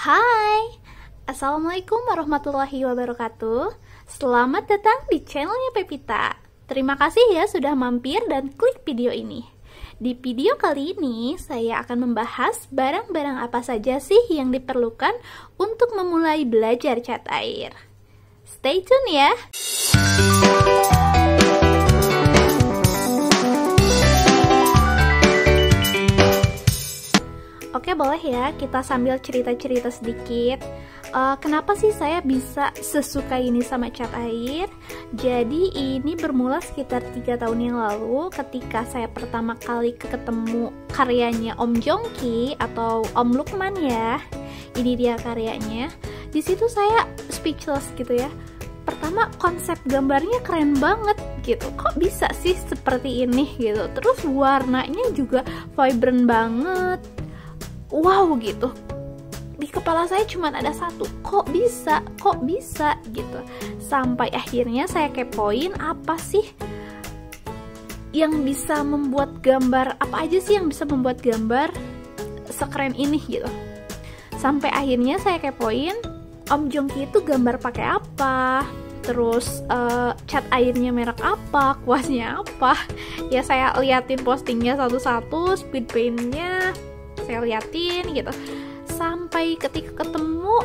Hai, Assalamualaikum warahmatullahi wabarakatuh. Selamat datang di channelnya Pepita. Terima kasih ya sudah mampir dan klik video ini. Di video kali ini, saya akan membahas barang-barang apa saja sih yang diperlukan untuk memulai belajar cat air. Stay tune ya! Oke, boleh ya kita sambil cerita-cerita sedikit. Kenapa sih saya bisa sesuka ini sama cat air? Jadi ini bermula sekitar 3 tahun yang lalu ketika saya pertama kali ketemu karyanya Om Jongki atau Om Lukman ya. Ini dia karyanya. Di situ saya speechless gitu ya. Pertama, konsep gambarnya keren banget gitu. Kok bisa sih seperti ini gitu. Terus warnanya juga vibrant banget. Wow gitu, di kepala saya cuma ada satu, kok bisa gitu. Sampai akhirnya saya kepoin apa sih yang bisa membuat gambar, apa aja sih yang bisa membuat gambar sekeren ini gitu. Sampai akhirnya saya kepoin Om Jongki itu gambar pakai apa, terus cat airnya merek apa, kuasnya apa. Ya saya liatin postingnya satu-satu, speed paintnya saya liatin gitu, sampai ketika ketemu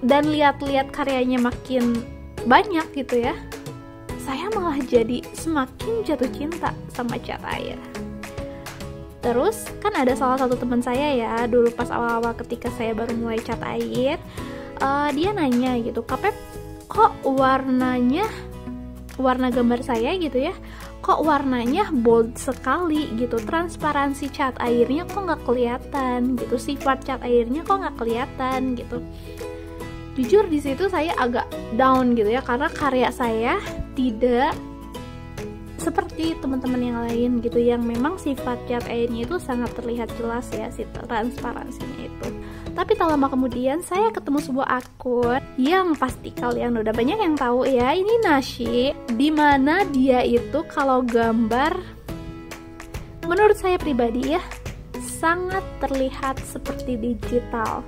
dan lihat-lihat karyanya makin banyak gitu ya, saya malah jadi semakin jatuh cinta sama cat air. Terus kan ada salah satu teman saya ya, dulu pas awal-awal ketika saya baru mulai cat air, dia nanya gitu, Kak Pep, kok warna gambar saya gitu ya, kok warnanya bold sekali gitu, transparansi cat airnya kok nggak kelihatan gitu, sifat cat airnya kok nggak kelihatan gitu. Jujur di situ saya agak down gitu ya, karena karya saya tidak seperti teman-teman yang lain gitu, yang memang sifat cat airnya itu sangat terlihat jelas ya, si transparansinya itu. Tapi tak lama kemudian saya ketemu sebuah akun yang pasti kalian udah banyak yang tahu ya, ini Nashi, dimana dia itu kalau gambar, menurut saya pribadi ya, sangat terlihat seperti digital.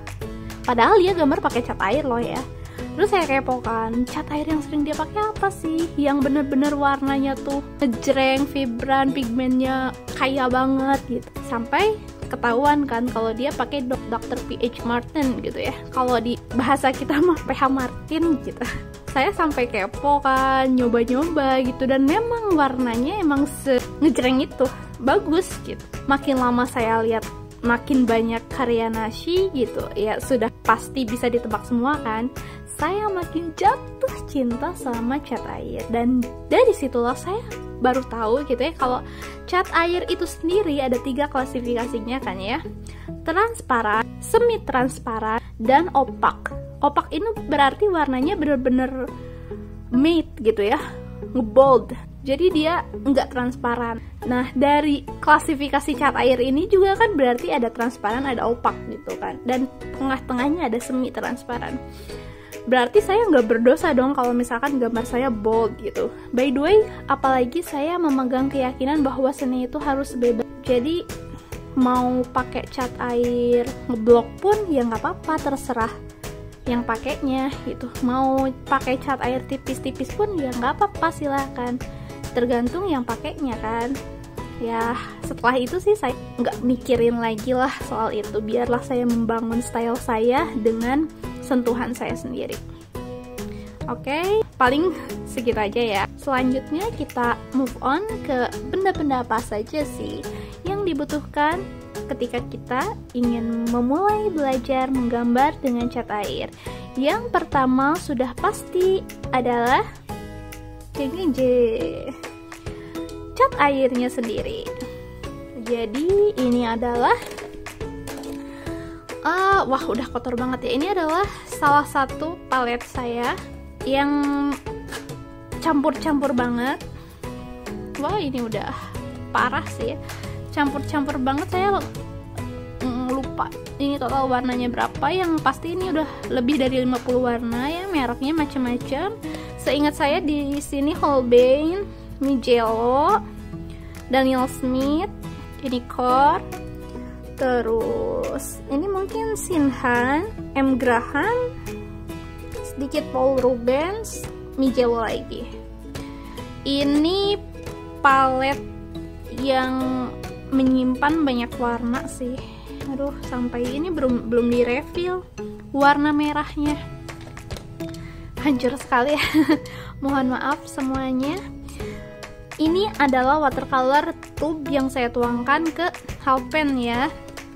Padahal dia gambar pakai cat air loh ya. Terus saya kepo kan, cat air yang sering dia pakai apa sih? Yang bener-bener warnanya tuh ngejreng, vibran, pigmennya kaya banget gitu. Sampai ketahuan kan kalau dia pakai Dr. PH Martin gitu ya. Kalau di bahasa kita mah PH Martin gitu. Saya sampai kepo kan, nyoba-nyoba gitu, dan memang warnanya emang ngejreng itu, bagus gitu. Makin lama saya lihat makin banyak karya Nashi gitu, ya sudah pasti bisa ditebak semua kan. Saya makin jatuh cinta sama cat air, dan dari situlah saya baru tahu gitu ya, kalau cat air itu sendiri ada 3 klasifikasinya kan ya, transparan, semi transparan, dan opak. Opak ini berarti warnanya bener-bener matte gitu ya, ngebold, jadi dia nggak transparan. Nah dari klasifikasi cat air ini juga kan berarti ada transparan, ada opak gitu kan, dan tengah-tengahnya ada semi transparan. Berarti saya nggak berdosa dong kalau misalkan gambar saya bold gitu. By the way, apalagi saya memegang keyakinan bahwa seni itu harus bebas. Jadi mau pakai cat air ngeblok pun ya nggak apa-apa, terserah yang pakainya gitu. Mau pakai cat air tipis-tipis pun ya nggak apa-apa, silahkan. Tergantung yang pakainya kan. Ya setelah itu sih saya nggak mikirin lagi lah soal itu. Biarlah saya membangun style saya dengan sentuhan saya sendiri. Oke, paling segitu aja ya. Selanjutnya kita move on ke benda-benda apa saja sih yang dibutuhkan ketika kita ingin memulai belajar menggambar dengan cat air. Yang pertama sudah pasti adalah cat airnya sendiri. Jadi ini adalah wah udah kotor banget ya. Ini adalah salah satu palet saya yang campur-campur banget. Wah ini udah parah sih ya, campur-campur banget. Saya lupa ini total warnanya berapa, yang pasti ini udah lebih dari 50 warna ya, mereknya macam-macam. Seingat saya di sini Holbein, Mijello, Daniel Smith, ini Core, Terus ini mungkin Sinhan, M. Graham, sedikit Paul Rubens, Mijello lagi. Ini palet yang menyimpan banyak warna sih. Aduh, sampai ini belum di refill warna merahnya. Hancur sekali ya. Mohon maaf semuanya. Ini adalah watercolor tube yang saya tuangkan ke Halpen ya.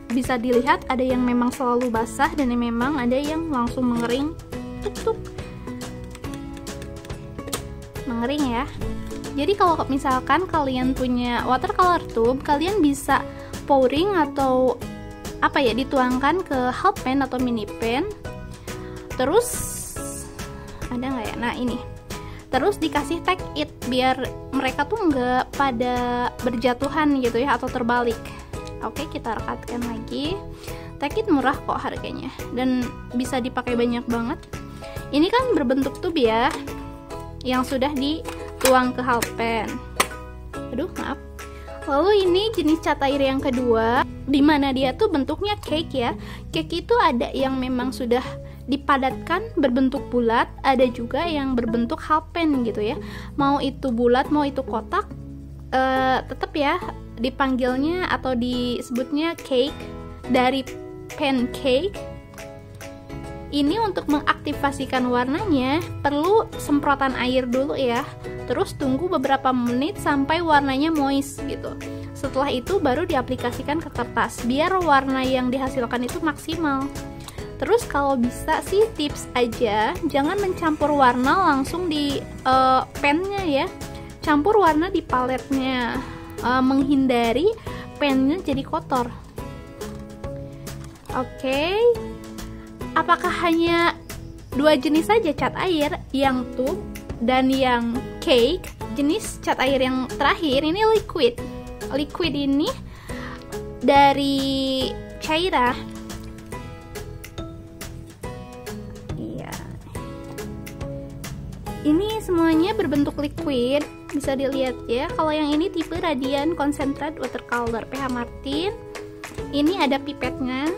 Bisa dilihat ada yang memang selalu basah dan yang memang ada yang langsung mengering. Tuk. Mengering ya. Jadi kalau misalkan kalian punya watercolor tube, kalian bisa pouring atau apa ya, dituangkan ke Halpen atau mini pen. Terus ada nggak ya? Nah ini. Terus dikasih tag it biar mereka tuh nggak pada berjatuhan gitu ya atau terbalik. Oke, kita rekatkan lagi. Tag it murah kok harganya dan bisa dipakai banyak banget. Ini kan berbentuk tube ya, yang sudah dituang ke Halpen. Aduh, maaf. Lalu ini jenis cat air yang kedua, dimana dia tuh bentuknya cake ya. Cake itu ada yang memang sudah dipadatkan berbentuk bulat, ada juga yang berbentuk Halpen gitu ya. Mau itu bulat, mau itu kotak, tetap ya dipanggilnya atau disebutnya cake, dari pancake. Ini untuk mengaktifasikan warnanya perlu semprotan air dulu ya. Terus tunggu beberapa menit sampai warnanya moist gitu. Setelah itu baru diaplikasikan ke kertas biar warna yang dihasilkan itu maksimal. Terus kalau bisa sih tips aja, jangan mencampur warna langsung di pennya ya. Campur warna di paletnya, menghindari pennya jadi kotor. Oke. Apakah hanya dua jenis saja cat air, yang tube dan yang cake? Jenis cat air yang terakhir ini liquid. Liquid ini dari Caira. Iya. Ini semuanya berbentuk liquid, bisa dilihat ya. Kalau yang ini tipe Radiant Concentrate Watercolor PH Martin. Ini ada pipetnya.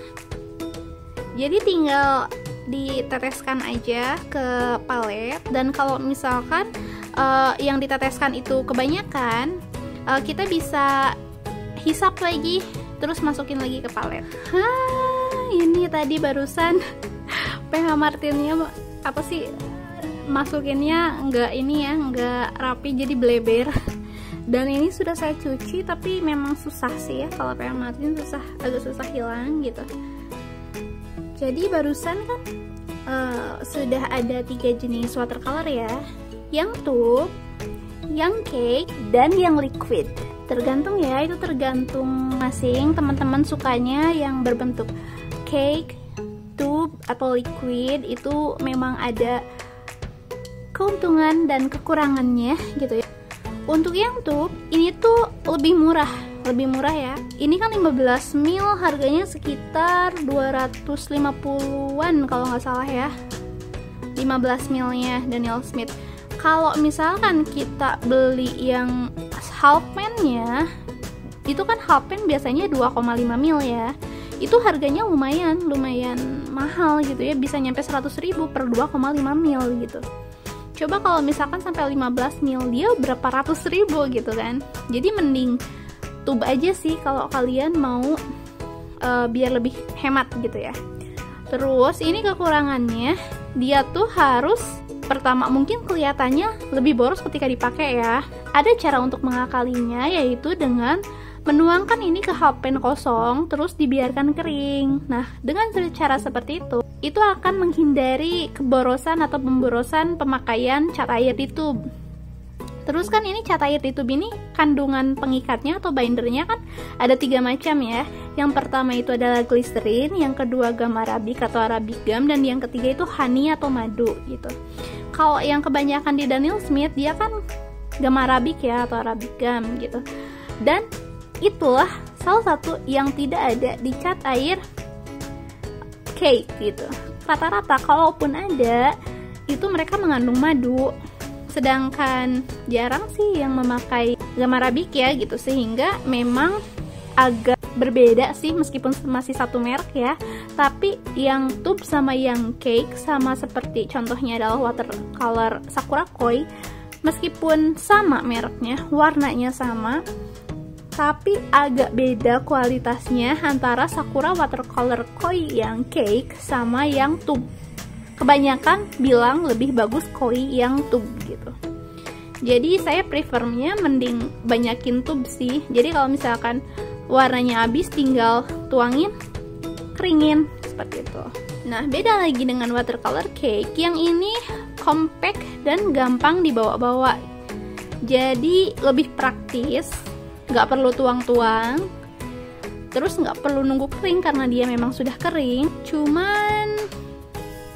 Jadi tinggal diteteskan aja ke palet, dan kalau misalkan yang diteteskan itu kebanyakan, kita bisa hisap lagi terus masukin lagi ke palet. Ini tadi barusan PH Martinnya apa sih, masukinnya nggak ini ya, nggak rapi jadi bleber. Dan ini sudah saya cuci, tapi memang susah sih ya kalau PH Martin, agak susah hilang gitu. Jadi barusan kan sudah ada 3 jenis watercolor ya, yang tube, yang cake, dan yang liquid. Tergantung ya, itu tergantung masing teman-teman sukanya yang berbentuk cake, tube, atau liquid. Itu memang ada keuntungan dan kekurangannya gitu ya. Untuk yang tube ini tuh lebih murah ya. Ini kan 15 ml, harganya sekitar 250-an kalau nggak salah ya. 15 ml-nya Daniel Smith. Kalau misalkan kita beli yang Halpen-nya, itu kan Halpen biasanya 2,5 ml ya. Itu harganya lumayan mahal gitu ya, bisa nyampe 100.000 per 2,5 ml gitu. Coba kalau misalkan sampai 15 ml, dia berapa ratus ribu gitu kan. Jadi mending tube aja sih kalau kalian mau biar lebih hemat gitu ya. Terus ini kekurangannya, dia tuh harus, pertama mungkin kelihatannya lebih boros ketika dipakai ya. Ada cara untuk mengakalinya, yaitu dengan menuangkan ini ke Halpen kosong terus dibiarkan kering. Nah, dengan cara seperti itu akan menghindari keborosan atau pemborosan pemakaian cat air di tube. Terus kan ini cat air di tube ini kandungan pengikatnya atau bindernya kan ada 3 macam ya. Yang pertama itu adalah glycerin, yang kedua gum arabic atau arabic gum, dan yang ketiga itu honey atau madu gitu. Kalau yang kebanyakan di Daniel Smith dia kan gum arabic ya atau arabic gum gitu. Dan itulah salah satu yang tidak ada di cat air cake gitu. Rata-rata kalaupun ada, itu mereka mengandung madu. Sedangkan jarang sih yang memakai gum arabic ya gitu, sehingga memang agak berbeda sih, meskipun masih satu merek ya, tapi yang tube sama yang cake sama seperti contohnya adalah watercolor Sakura Koi, meskipun sama mereknya, warnanya sama, tapi agak beda kualitasnya antara Sakura watercolor Koi yang cake sama yang tube. Kebanyakan bilang lebih bagus Koi yang tube gitu. Jadi saya prefernya mending banyakin tube sih. Jadi kalau misalkan warnanya habis tinggal tuangin, keringin seperti itu. Nah, beda lagi dengan watercolor cake. Yang ini compact dan gampang dibawa-bawa. Jadi lebih praktis, nggak perlu tuang-tuang, terus nggak perlu nunggu kering karena dia memang sudah kering. Cuman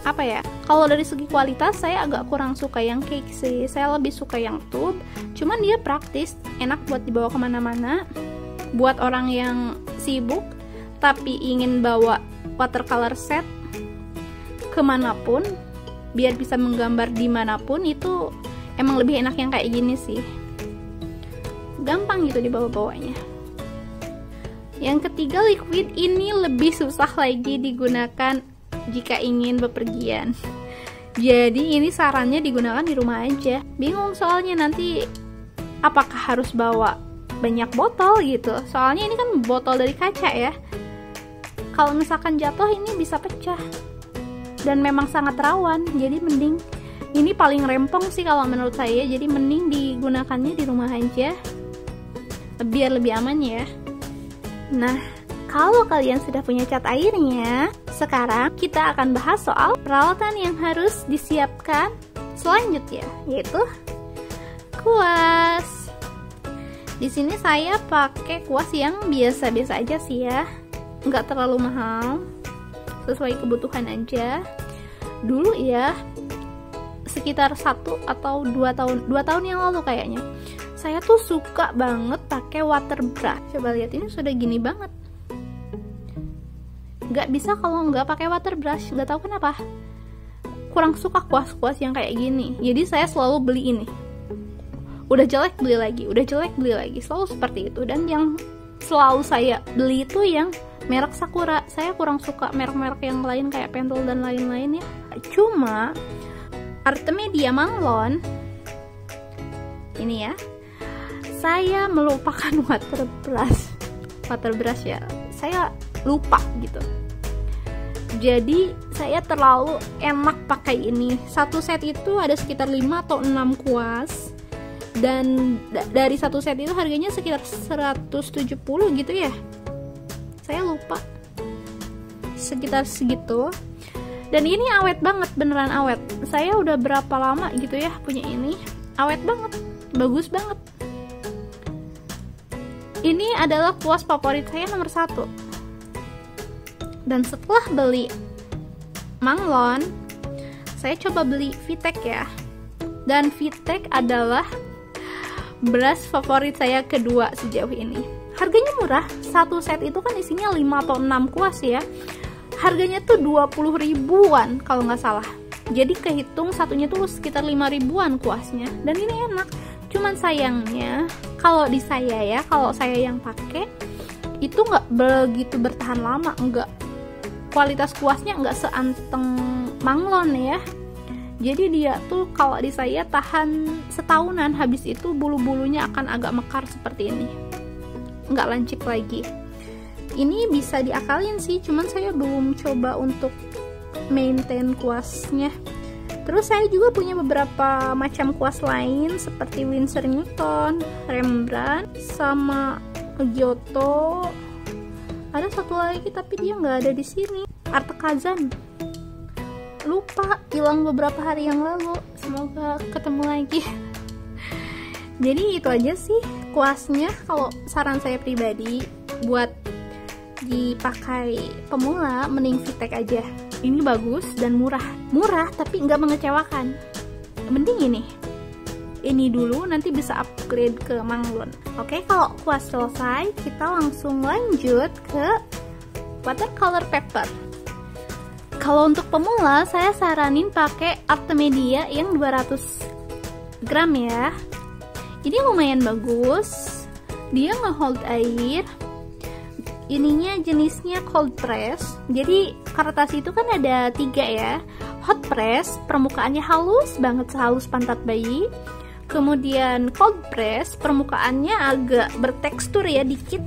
apa ya, kalau dari segi kualitas saya agak kurang suka yang cake sih. Saya lebih suka yang tube. Cuman dia praktis, enak buat dibawa kemana-mana. Buat orang yang sibuk tapi ingin bawa watercolor set kemanapun, biar bisa menggambar dimanapun, itu emang lebih enak yang kayak gini sih. Gampang gitu dibawa-bawanya. Yang ketiga, liquid ini lebih susah lagi digunakan jika ingin bepergian. Jadi ini sarannya digunakan di rumah aja. Bingung soalnya nanti apakah harus bawa banyak botol gitu. Soalnya ini kan botol dari kaca ya. Kalau misalkan jatuh ini bisa pecah. Dan memang sangat rawan. Jadi mending, ini paling rempong sih kalau menurut saya. Jadi mending digunakannya di rumah aja, biar lebih aman ya. Nah, kalau kalian sudah punya cat airnya, sekarang kita akan bahas soal peralatan yang harus disiapkan selanjutnya, yaitu kuas. Di sini saya pakai kuas yang biasa-biasa aja sih ya, nggak terlalu mahal, sesuai kebutuhan aja. Dulu ya, sekitar 1 atau 2 tahun yang lalu kayaknya, saya tuh suka banget pakai water brush. Coba lihat, ini sudah gini banget. Nggak bisa kalau nggak pakai water brush, nggak tahu kenapa. Kurang suka kuas-kuas yang kayak gini. Jadi saya selalu beli ini. Udah jelek beli lagi, udah jelek beli lagi, selalu seperti itu. Dan yang selalu saya beli itu yang merek Sakura. Saya kurang suka merek-merek yang lain kayak Pentel dan lain-lain ya. Cuma Artemisia Manglone ini ya, saya melupakan water brush ya, saya lupa gitu. Jadi saya terlalu enak pakai ini. Satu set itu ada sekitar 5 atau 6 kuas, dan dari satu set itu harganya sekitar 170 gitu ya, saya lupa, sekitar segitu. Dan ini awet banget, beneran awet. Saya udah berapa lama gitu ya punya ini, awet banget, bagus banget. Ini adalah kuas favorit saya nomor 1. Dan setelah beli Manglone, saya coba beli VTech ya. Dan VTech adalah brush favorit saya kedua sejauh ini. Harganya murah, satu set itu kan isinya 5 atau 6 kuas ya. Harganya tuh 20 ribuan kalau nggak salah. Jadi kehitung satunya tuh sekitar 5 ribuan kuasnya. Dan ini enak. Cuman sayangnya kalau di saya ya, kalau saya yang pakai itu nggak begitu bertahan lama, nggak, kualitas kuasnya nggak seanteng Manglone ya. Jadi dia tuh kalau di saya tahan setahunan, habis itu bulu-bulunya akan agak mekar seperti ini, nggak lancip lagi. Ini bisa diakalin sih, cuman saya belum coba untuk maintain kuasnya. Terus saya juga punya beberapa macam kuas lain seperti Winsor Newton, Rembrandt, sama Giotto. Ada satu lagi tapi dia nggak ada di sini, Arte Kazan. Lupa, hilang beberapa hari yang lalu. Semoga ketemu lagi. Jadi itu aja sih kuasnya. Kalau saran saya pribadi buat dipakai pemula, mending VTech aja. Ini bagus dan murah tapi nggak mengecewakan. Mending ini dulu, nanti bisa upgrade ke Manglone. Oke, kalau kuas selesai, kita langsung lanjut ke watercolor paper. Kalau untuk pemula, saya saranin pakai Artemisia yang 200 gram ya. Ini lumayan bagus, dia ngehold air. ininya jenisnya cold press. Jadi kertas itu kan ada 3 ya. Hot press, permukaannya halus banget, sehalus pantat bayi. Kemudian cold press, permukaannya agak bertekstur ya, dikit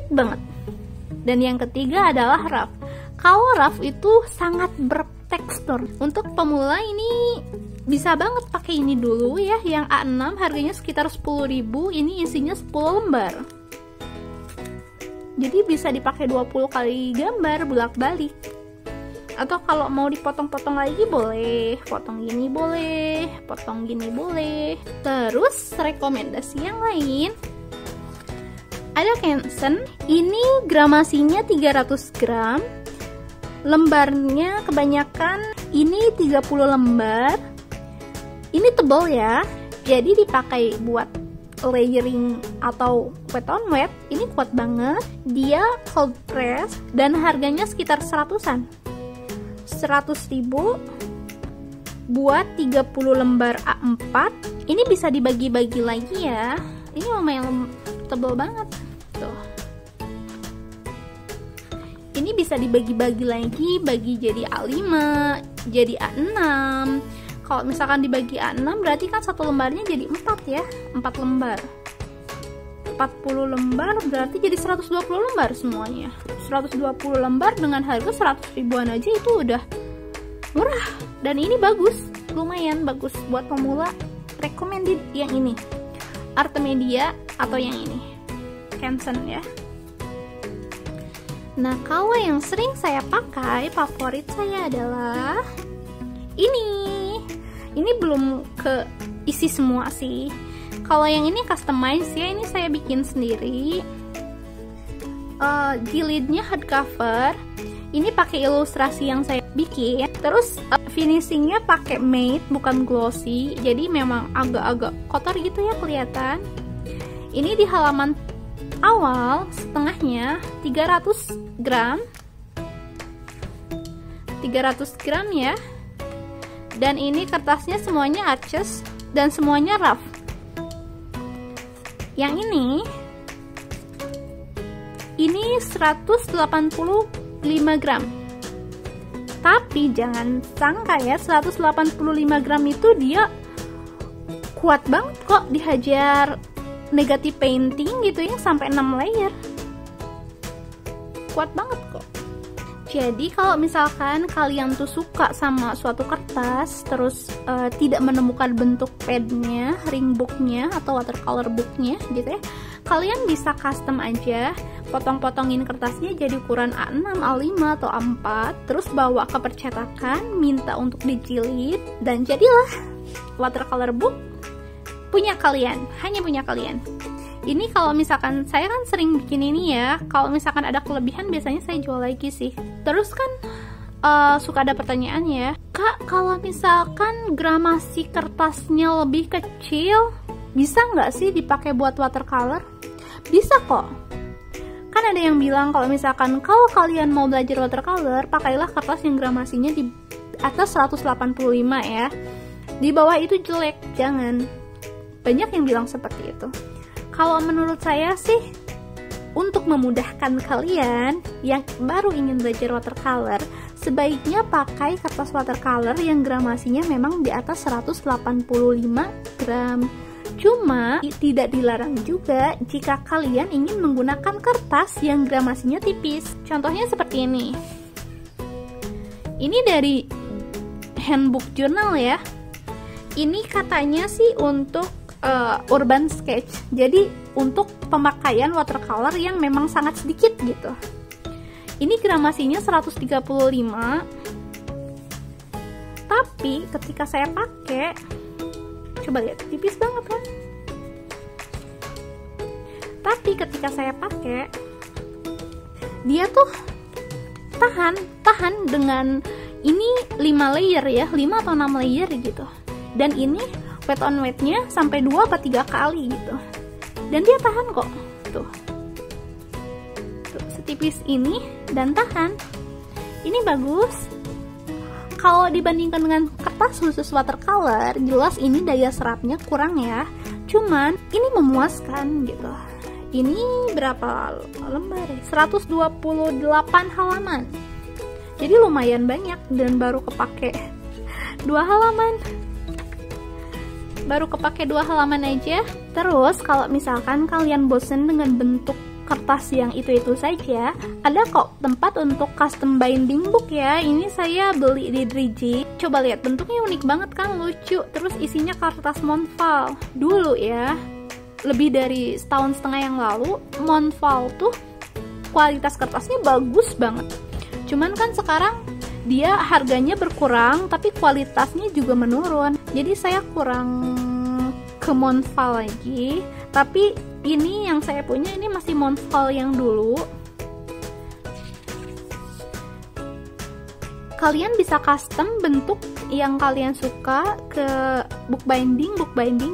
banget. Dan yang ketiga adalah rough. Kalau rough itu sangat bertekstur. Untuk pemula ini bisa banget pakai ini dulu ya, yang A6 harganya sekitar 10.000, ini isinya 10 lembar. Jadi bisa dipakai 20 kali gambar bolak-balik. Atau kalau mau dipotong-potong lagi boleh, potong gini boleh, potong gini boleh. Terus rekomendasi yang lain, ada Canson, ini gramasinya 300 gram. Lembarnya kebanyakan ini 30 lembar. Ini tebal ya, jadi dipakai buat layering atau wet on wet. Ini kuat banget. Dia cold press dan harganya sekitar 100-an. 100.000 buat 30 lembar A4. Ini bisa dibagi-bagi lagi ya. Ini lumayan tebal banget. Tuh. Ini bisa dibagi-bagi lagi, bagi jadi A5, jadi A6. Kalau misalkan dibagi A6 berarti kan satu lembarnya jadi 4 ya, 4 lembar. 40 lembar berarti jadi 120 lembar semuanya. 120 lembar dengan harga 100 ribuan aja itu udah murah. Dan ini bagus, lumayan bagus buat pemula. Recommended yang ini, Artemisia atau yang ini, Canson ya. Nah, kalau yang sering saya pakai, favorit saya adalah ini belum ke isi semua sih. Kalau yang ini customize ya, ini saya bikin sendiri. Jilidnya hardcover. Ini pakai ilustrasi yang saya bikin. Terus finishingnya pakai matte, bukan glossy. Jadi memang agak-agak kotor gitu ya kelihatan. Ini di halaman awal setengahnya 300 gram. 300 gram ya. Dan ini kertasnya semuanya arches dan semuanya rough. Yang ini 185 gram. Tapi jangan sangka ya, 185 gram itu dia kuat banget kok, dihajar negatif painting gitu ya sampai 6 layer. Kuat banget kok. Jadi kalau misalkan kalian tuh suka sama suatu kertas, terus tidak menemukan bentuk padnya, ring booknya atau watercolor booknya gitu ya, kalian bisa custom aja, potong-potongin kertasnya jadi ukuran A6, A5 atau A4, terus bawa ke percetakan, minta untuk dijilid, dan jadilah watercolor book punya kalian, hanya punya kalian. Ini kalau misalkan saya kan sering bikin ini ya, kalau misalkan ada kelebihan biasanya saya jual lagi sih. Terus kan suka ada pertanyaan ya, Kak, kalau misalkan gramasi kertasnya lebih kecil, bisa nggak sih dipakai buat watercolor? Bisa kok. Kan ada yang bilang kalau misalkan kalau kalian mau belajar watercolor, pakailah kertas yang gramasinya di atas 185 ya. Di bawah itu jelek, jangan. Banyak yang bilang seperti itu. Kalau menurut saya sih, untuk memudahkan kalian yang baru ingin belajar watercolor, sebaiknya pakai kertas watercolor yang gramasinya memang di atas 185 gram. Cuma tidak dilarang juga jika kalian ingin menggunakan kertas yang gramasinya tipis. Contohnya seperti ini. Ini dari Handbook Journal ya. Ini katanya sih untuk urban sketch, jadi untuk pemakaian watercolor yang memang sangat sedikit gitu. Ini gramasinya 135, tapi ketika saya pakai, coba lihat, tipis banget kan. Tapi ketika saya pakai, dia tuh tahan dengan ini 5 layer ya, 5 atau 6 layer gitu. Dan ini wet on wetnya sampai 2 atau 3 kali gitu, dan dia tahan kok, tuh setipis ini dan tahan. Ini bagus. Kalau dibandingkan dengan kertas khusus watercolor, jelas ini daya serapnya kurang ya, cuman ini memuaskan gitu. Ini berapa lembar ya? 128 halaman. Jadi lumayan banyak dan baru kepake 2 halaman. Baru kepake 2 halaman aja. Terus kalau misalkan kalian bosen dengan bentuk kertas yang itu-itu saja, ada kok tempat untuk custom binding book ya. Ini saya beli di Driji. Coba lihat, bentuknya unik banget kan, lucu. Terus isinya kertas Montval. Dulu ya, lebih dari setahun setengah yang lalu, Montval tuh kualitas kertasnya bagus banget. Cuman kan sekarang dia harganya berkurang, tapi kualitasnya juga menurun. Jadi saya kurang ke Montval lagi. Tapi ini yang saya punya ini masih Montval yang dulu. Kalian bisa custom bentuk yang kalian suka ke book binding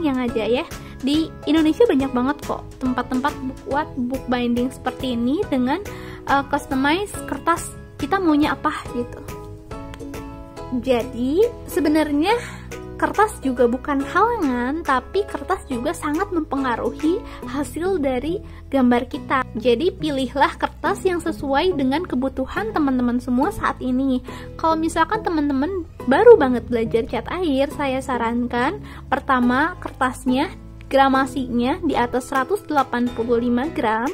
yang ada ya. Di Indonesia banyak banget kok tempat-tempat buat book binding seperti ini dengan customize kertas kita maunya apa gitu. Jadi sebenarnya kertas juga bukan halangan, tapi kertas juga sangat mempengaruhi hasil dari gambar kita. Jadi pilihlah kertas yang sesuai dengan kebutuhan teman-teman semua saat ini. Kalau misalkan teman-teman baru banget belajar cat air, saya sarankan pertama kertasnya, gramasinya di atas 185 gram.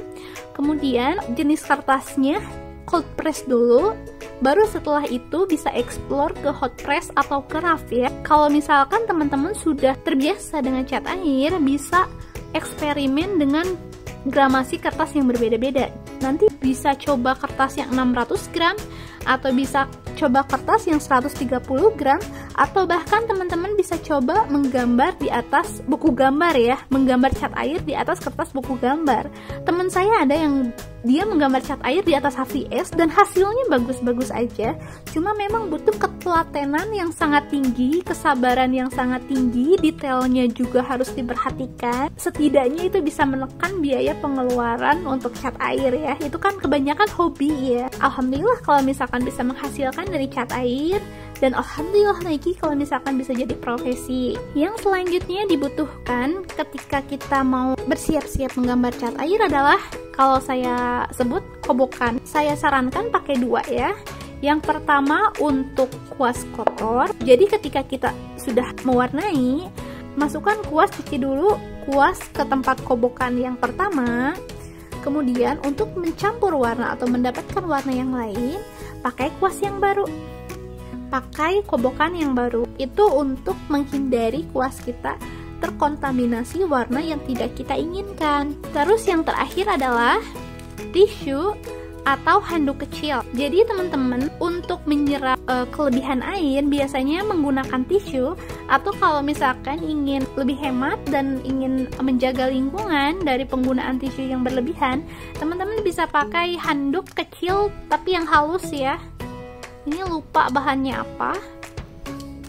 Kemudian jenis kertasnya cold press dulu. Baru setelah itu bisa explore ke hot press atau ke rough ya. Kalau misalkan teman-teman sudah terbiasa dengan cat air, bisa eksperimen dengan gramasi kertas yang berbeda-beda. Nanti bisa coba kertas yang 600 gram, atau bisa coba kertas yang 130 gram, atau bahkan teman-teman bisa coba menggambar di atas buku gambar ya, menggambar cat air di atas kertas buku gambar. Teman saya ada yang dia menggambar cat air di atas HVS dan hasilnya bagus-bagus aja. Cuma memang butuh ketelatenan yang sangat tinggi, kesabaran yang sangat tinggi, detailnya juga harus diperhatikan. Setidaknya itu bisa menekan biaya pengeluaran untuk cat air ya. Itu kan kebanyakan hobi ya. Alhamdulillah kalau misalkan bisa menghasilkan dari cat air, dan alhamdulillah lagi kalau misalkan bisa jadi profesi. Yang selanjutnya dibutuhkan ketika kita mau bersiap-siap menggambar cat air adalah, kalau saya sebut, kobokan. Saya sarankan pakai 2 ya. Yang pertama untuk kuas kotor. Jadi ketika kita sudah mewarnai, masukkan kuas, cuci dulu kuas ke tempat kobokan yang pertama. Kemudian untuk mencampur warna atau mendapatkan warna yang lain, pakai kuas yang baru. Pakai kobokan yang baru. Itu untuk menghindari kuas kita terkontaminasi warna yang tidak kita inginkan. Terus yang terakhir adalah tisu atau handuk kecil. Jadi teman-teman, untuk menyerap kelebihan air biasanya menggunakan tisu, atau kalau misalkan ingin lebih hemat dan ingin menjaga lingkungan dari penggunaan tisu yang berlebihan, teman-teman bisa pakai handuk kecil tapi yang halus ya. Ini lupa bahannya apa,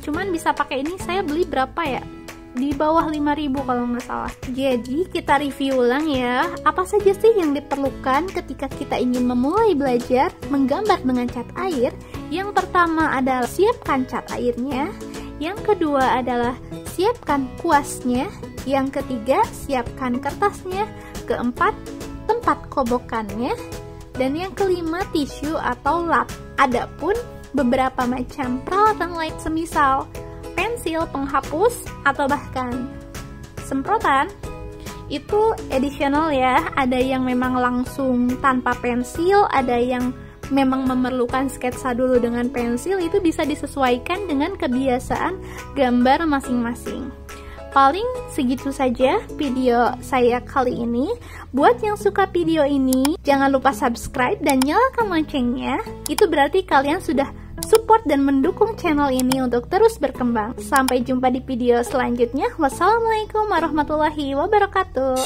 cuman bisa pakai ini. Saya beli berapa ya, di bawah 5.000 kalau nggak salah. Jadi kita review ulang ya, apa saja sih yang diperlukan ketika kita ingin memulai belajar menggambar dengan cat air. Yang pertama adalah siapkan cat airnya, yang kedua adalah siapkan kuasnya, yang ketiga siapkan kertasnya, keempat tempat kobokannya, dan yang kelima tisu atau lap. Adapun beberapa macam peralatan lain semisal pensil penghapus atau bahkan semprotan itu additional ya. Ada yang memang langsung tanpa pensil, ada yang memang memerlukan sketsa dulu dengan pensil. Itu bisa disesuaikan dengan kebiasaan gambar masing-masing. Paling segitu saja video saya kali ini. Buat yang suka video ini, jangan lupa subscribe dan nyalakan loncengnya. Itu berarti kalian sudah support dan mendukung channel ini untuk terus berkembang. Sampai jumpa di video selanjutnya. Wassalamualaikum warahmatullahi wabarakatuh.